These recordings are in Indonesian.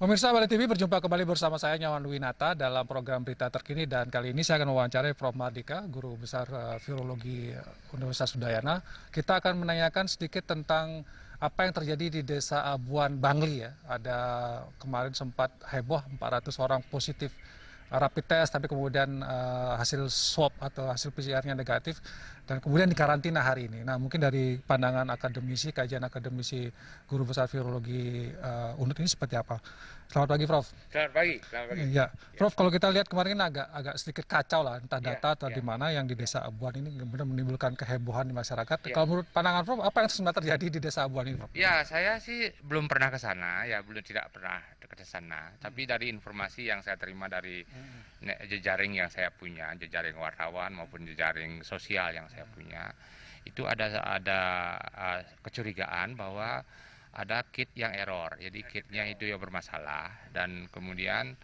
Pemirsa Bali TV berjumpa kembali bersama saya Nyawan Winata dalam program berita terkini dan kali ini saya akan mewawancarai Prof. Mardika, Guru Besar Virologi Universitas Udayana. Kita akan menanyakan sedikit tentang apa yang terjadi di Desa Abuan Bangli ya. Ada kemarin sempat heboh 400 orang positif rapid test tapi kemudian hasil swab atau hasil PCR-nya negatif dan kemudian dikarantina hari ini. Nah, mungkin dari pandangan akademisi, kajian akademisi Guru Besar Virologi UNUD ini seperti apa? Selamat pagi, Prof. Selamat pagi, selamat pagi. Ya, Prof, kalau kita lihat kemarin agak sedikit kacau lah, entah Ya, data atau di ya, mana yang di Desa Abuan ini kemudian menimbulkan kehebohan di masyarakat. ya. Kalau menurut pandangan Prof, apa yang sebenarnya terjadi di Desa Abuan ini, Prof? Ya, saya sih belum pernah ke sana, ya tidak pernah ke sana. Tapi dari informasi yang saya terima dari jejaring yang saya punya, jejaring wartawan maupun jejaring sosial yang saya punya, itu ada kecurigaan bahwa ada kit yang error. Jadi kitnya itu yang bermasalah dan kemudian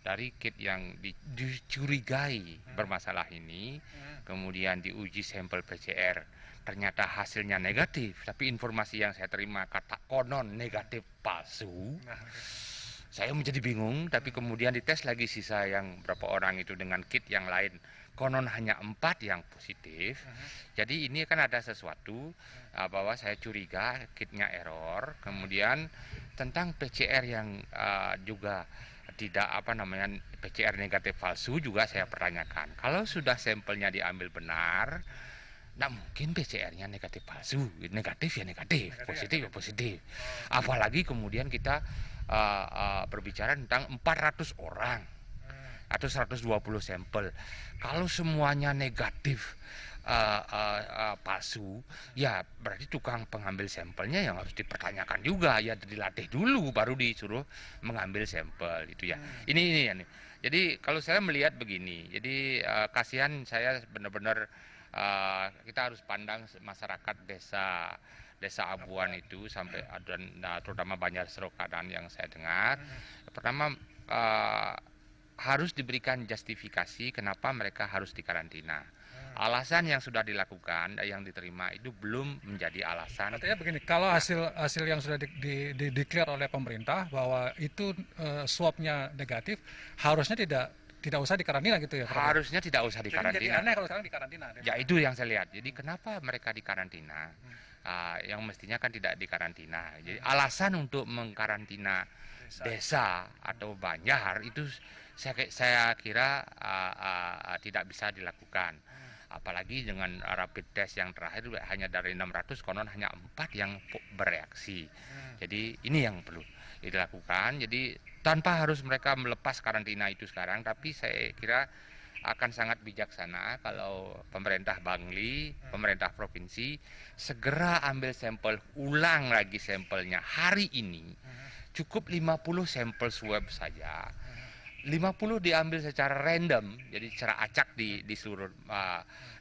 dari kit yang dicurigai bermasalah ini kemudian diuji sampel PCR, ternyata hasilnya negatif, tapi informasi yang saya terima kata konon negatif palsu. Saya menjadi bingung, tapi kemudian dites lagi sisa yang berapa orang itu dengan kit yang lain, konon hanya 4 yang positif. Jadi ini kan ada sesuatu bahwa saya curiga kitnya error. Kemudian tentang PCR yang juga tidak PCR negatif palsu juga saya pertanyakan. Kalau sudah sampelnya diambil benar, nah mungkin PCR-nya negatif palsu, negatif ya negatif, positif ya positif. Apalagi kemudian kita berbicara tentang 400 orang atau 120 sampel. Kalau semuanya negatif palsu, ya berarti tukang pengambil sampelnya yang harus dipertanyakan juga, ya dilatih dulu baru disuruh mengambil sampel itu ya. Ini. Jadi kalau saya melihat begini, jadi kasihan saya benar-benar kita harus pandang masyarakat desa Abuan itu sampai dan terutama Banjar Serokadan yang saya dengar. Pertama harus diberikan justifikasi kenapa mereka harus dikarantina. Alasan yang sudah dilakukan yang diterima itu belum menjadi alasan. Artinya begini, kalau hasil yang sudah declare oleh pemerintah bahwa itu swabnya negatif, harusnya tidak usah dikarantina gitu ya, Prof? Harusnya tidak usah dikarantina. Jadi aneh kalau sekarang dikarantina. Ya itu yang saya lihat. Jadi kenapa mereka dikarantina? Yang mestinya kan tidak dikarantina. Jadi alasan untuk mengkarantina desa atau Banjar itu saya kira tidak bisa dilakukan. Apalagi dengan rapid test yang terakhir hanya dari 600 konon hanya 4 yang bereaksi. Jadi ini yang perlu dilakukan. Jadi tanpa harus mereka melepas karantina itu sekarang, tapi saya kira akan sangat bijaksana kalau pemerintah Bangli, pemerintah provinsi segera ambil sampel, ulang lagi sampelnya hari ini. Cukup 50 sampel swab saja. 50 diambil secara random, jadi secara acak di seluruh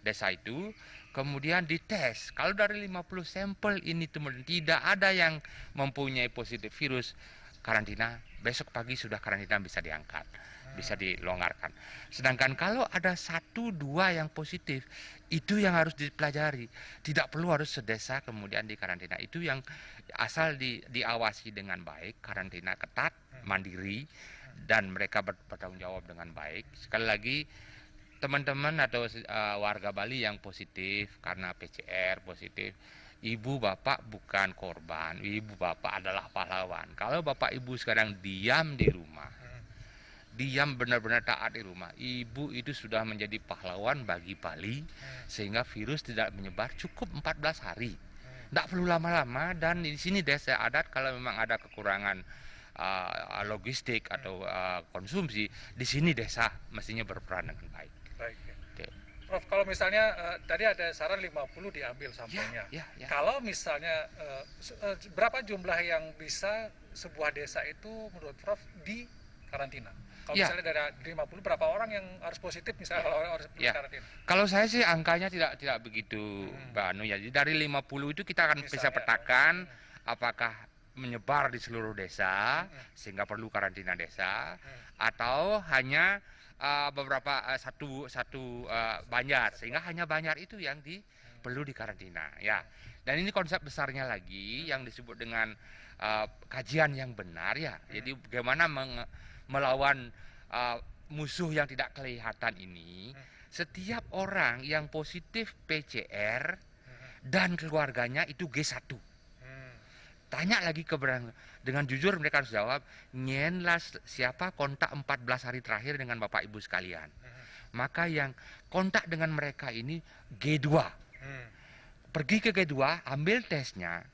desa itu, kemudian dites. Kalau dari 50 sampel ini tidak ada yang mempunyai positif virus, karantina, besok pagi sudah karantina bisa diangkat, bisa dilonggarkan. Sedangkan kalau ada 1-2 yang positif, itu yang harus dipelajari. Tidak perlu harus sedesa kemudian dikarantina. Itu yang asal diawasi dengan baik, karantina ketat, mandiri, dan mereka bertanggung jawab dengan baik. Sekali lagi, teman-teman atau warga Bali yang positif karena PCR positif, ibu bapak bukan korban, ibu bapak adalah pahlawan. Kalau bapak ibu sekarang diam di rumah, diam benar-benar taat di rumah, ibu itu sudah menjadi pahlawan bagi Bali, sehingga virus tidak menyebar cukup 14 hari. Tidak perlu lama-lama, dan di sini desa adat kalau memang ada kekurangan logistik atau konsumsi, di sini desa mestinya berperan dengan baik. Baik. Prof, kalau misalnya tadi ada saran 50 diambil sampelnya. Ya. Kalau misalnya berapa jumlah yang bisa sebuah desa itu menurut Prof di karantina? Kalau misalnya dari 50 berapa orang yang harus positif misalnya kalau orang harus karantina? Kalau saya sih angkanya tidak begitu ya. Jadi dari 50 itu kita akan bisa petakan apakah menyebar di seluruh desa sehingga perlu karantina desa, atau hanya beberapa satu Banjar sehingga hanya Banjar itu yang perlu dikarantina ya. Dan ini konsep besarnya lagi yang disebut dengan kajian yang benar ya. Jadi bagaimana melawan musuh yang tidak kelihatan ini. Setiap orang yang positif PCR dan keluarganya itu G1. Tanya lagi dengan jujur mereka harus jawab, nyenlah siapa kontak 14 hari terakhir dengan Bapak Ibu sekalian. Maka yang kontak dengan mereka ini G2. Pergi ke G2, ambil tesnya.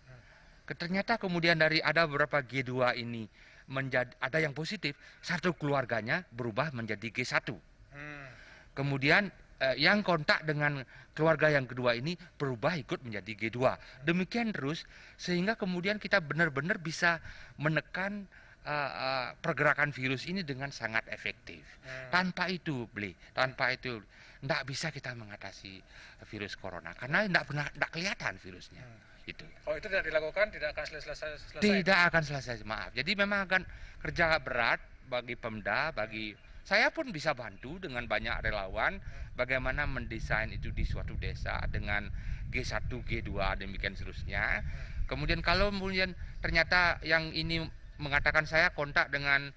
Ternyata kemudian dari ada beberapa G2 ini ada yang positif, satu keluarganya berubah menjadi G1. Kemudian yang kontak dengan keluarga yang kedua ini berubah ikut menjadi G2. Demikian terus sehingga kemudian kita benar-benar bisa menekan pergerakan virus ini dengan sangat efektif. Tanpa itu tidak bisa kita mengatasi virus corona karena tidak kelihatan virusnya. Itu. Kalau itu tidak dilakukan tidak akan selesai. Tidak akan selesai, maaf. Jadi memang akan kerja berat bagi Pemda, bagi saya pun bisa bantu dengan banyak relawan bagaimana mendesain itu di suatu desa dengan G1, G2 demikian seterusnya. Kemudian kalau kemudian ternyata yang ini mengatakan saya kontak dengan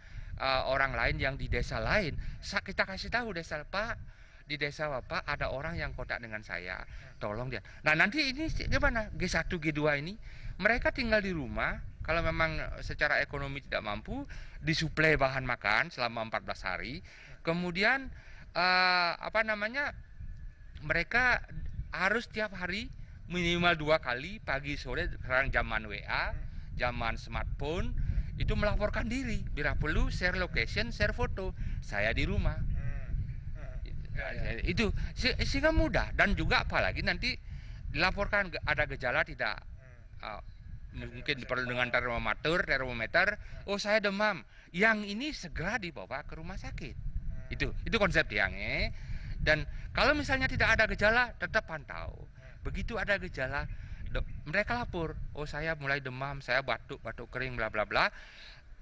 orang lain yang di desa lain, kita kasih tahu desa Pak, di desa Bapak ada orang yang kontak dengan saya, tolong dia. Nah nanti ini gimana G1, G2 ini mereka tinggal di rumah. Kalau memang secara ekonomi tidak mampu, disuplai bahan makan selama 14 hari. Kemudian mereka harus tiap hari minimal 2 kali pagi sore, sekarang zaman WA, zaman smartphone, itu melaporkan diri. Bila perlu share location, share foto, saya di rumah. Itu sehingga mudah, dan juga apalagi nanti dilaporkan ada gejala tidak mungkin perlu dengan termometer, oh saya demam, yang ini segera dibawa ke rumah sakit. Itu konsep Tiangnya. Dan kalau misalnya tidak ada gejala tetap pantau. Begitu ada gejala mereka lapor, oh saya mulai demam, saya batuk kering bla bla bla.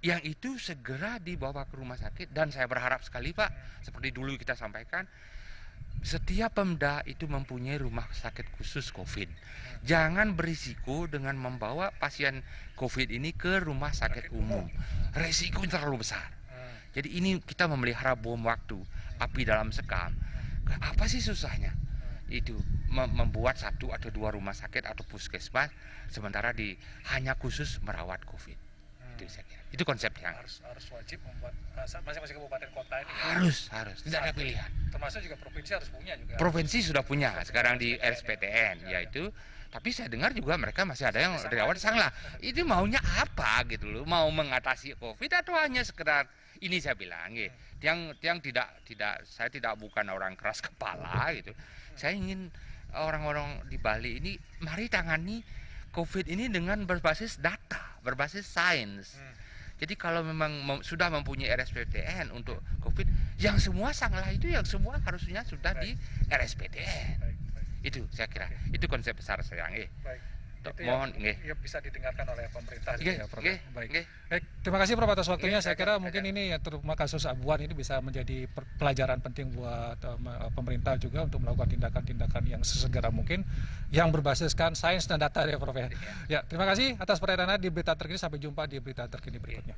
Yang itu segera dibawa ke rumah sakit. Dan saya berharap sekali Pak, seperti dulu kita sampaikan, setiap Pemda itu mempunyai rumah sakit khusus COVID. Jangan berisiko dengan membawa pasien COVID ini ke rumah sakit umum. Resiko terlalu besar. Jadi ini kita memelihara bom waktu, api dalam sekam. Apa sih susahnya? Itu membuat 1 atau 2 rumah sakit atau puskesmas sementara hanya khusus merawat COVID. Itu saya kira. Itu konsep yang harus wajib membuat masing-masing kabupaten kota ini. Harus tidak ada pilihan. Termasuk juga provinsi harus punya juga. Provinsi sudah punya sekarang di RSPTN yaitu. Tapi saya dengar juga mereka masih ada yang dari awal salah. Ini maunya apa gitu loh? Mau mengatasi COVID atau hanya sekedar ini saya bilang yang saya tidak bukan orang keras kepala gitu. Saya ingin orang-orang di Bali ini mari tangani COVID ini dengan berbasis data, berbasis sains. Jadi kalau memang sudah mempunyai RSPTN untuk COVID, yang semua salah itu yang semua harusnya sudah di RSPTN. Itu saya kira. Itu konsep besar saya. Mohon ya bisa didengarkan oleh pemerintah. Baik. Terima kasih Prof atas waktunya. Saya kira mungkin ini ya, terutama kasus abuan ini bisa menjadi pelajaran penting buat pemerintah juga untuk melakukan tindakan-tindakan yang sesegera mungkin yang berbasiskan sains dan data ya Prof ya. Ya, terima kasih atas perhatiannya di berita terkini. Sampai jumpa di berita terkini berikutnya.